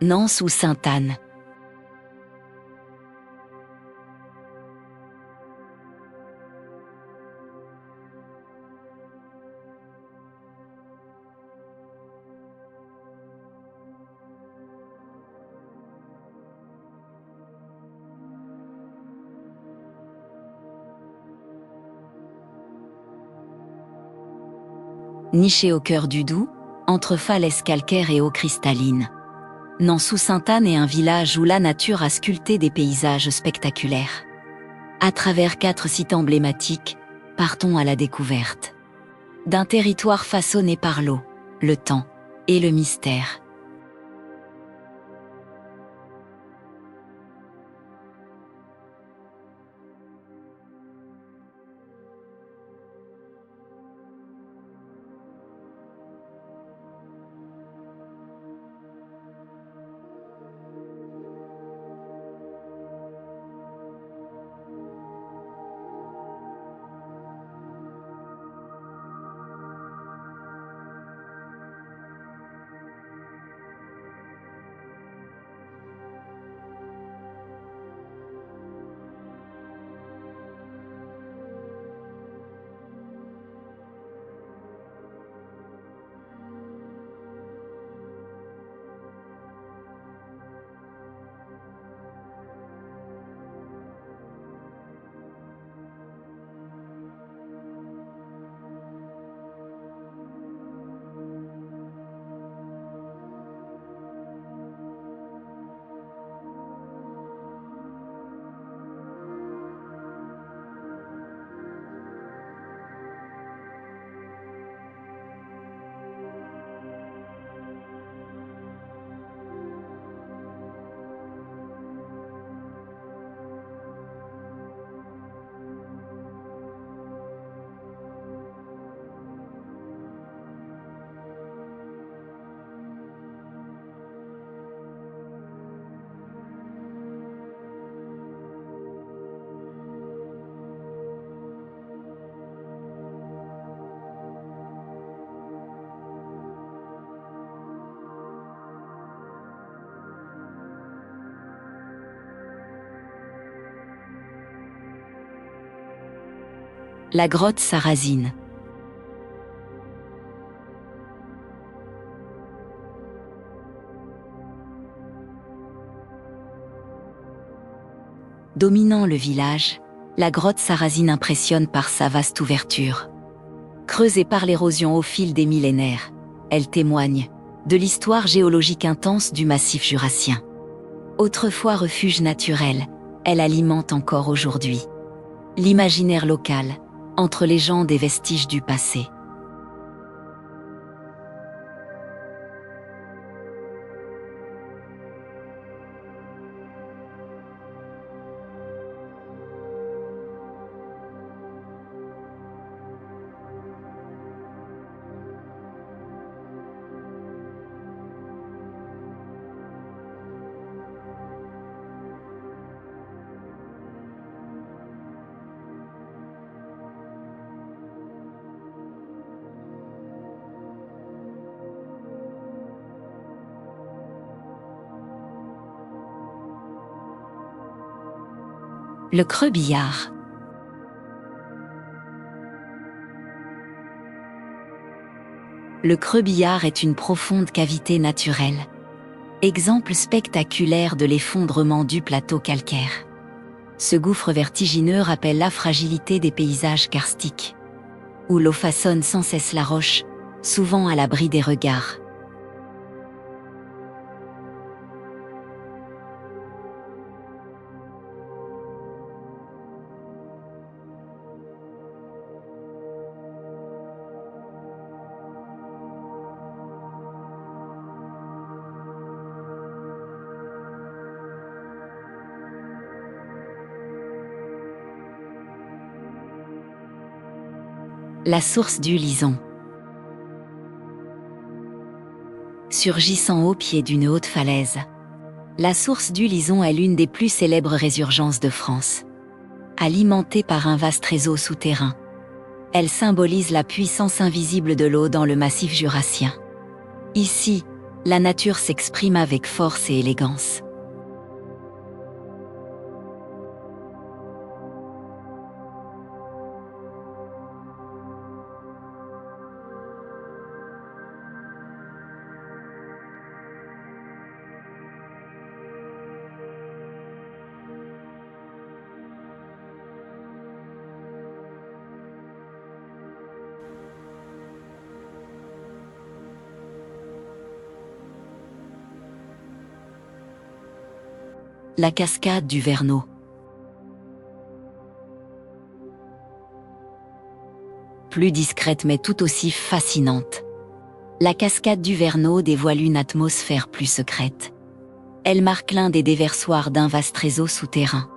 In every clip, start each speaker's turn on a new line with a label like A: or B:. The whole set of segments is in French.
A: Nance ou Sainte-Anne. Nichée au cœur du Doubs, entre falaises calcaires et eaux cristallines. Nance ou Sainte-Anne est un village où la nature a sculpté des paysages spectaculaires. À travers 4 sites emblématiques, partons à la découverte d'un territoire façonné par l'eau, le temps et le mystère. La grotte sarrasine. Dominant le village, la grotte sarrasine impressionne par sa vaste ouverture. Creusée par l'érosion au fil des millénaires, elle témoigne de l'histoire géologique intense du massif jurassien. Autrefois refuge naturel, elle alimente encore aujourd'hui l'imaginaire local, entre légendes et vestiges du passé. Le creux Billard. Le creux Billard est une profonde cavité naturelle. Exemple spectaculaire de l'effondrement du plateau calcaire. Ce gouffre vertigineux rappelle la fragilité des paysages karstiques, où l'eau façonne sans cesse la roche, souvent à l'abri des regards. La source du Lison. Surgissant au pied d'une haute falaise, la source du Lison est l'une des plus célèbres résurgences de France. Alimentée par un vaste réseau souterrain, elle symbolise la puissance invisible de l'eau dans le massif jurassien. Ici, La nature s'exprime avec force et élégance. La cascade du Verneau. Plus discrète mais tout aussi fascinante. La cascade du Verneau dévoile une atmosphère plus secrète. Elle marque l'un des déversoirs d'un vaste réseau souterrain.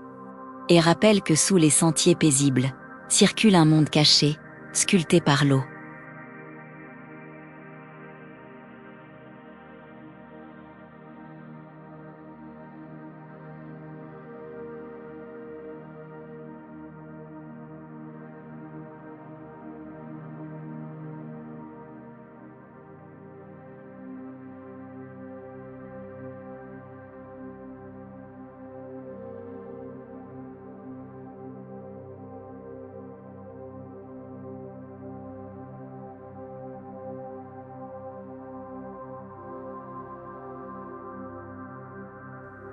A: Et rappelle que sous les sentiers paisibles, circule un monde caché, sculpté par l'eau.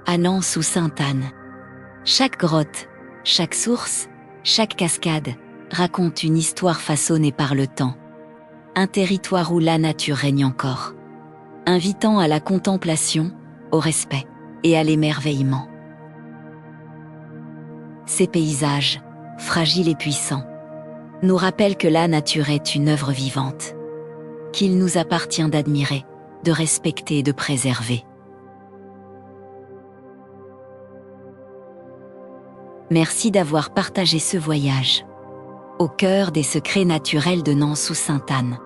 A: Annan sous Sainte-Anne. Chaque grotte, chaque source, chaque cascade, raconte une histoire façonnée par le temps. Un territoire où la nature règne encore, invitant à la contemplation, au respect et à l'émerveillement. Ces paysages, fragiles et puissants, nous rappellent que la nature est une œuvre vivante, qu'il nous appartient d'admirer, de respecter et de préserver. Merci d'avoir partagé ce voyage au cœur des secrets naturels de Nan sous Sainte-Anne.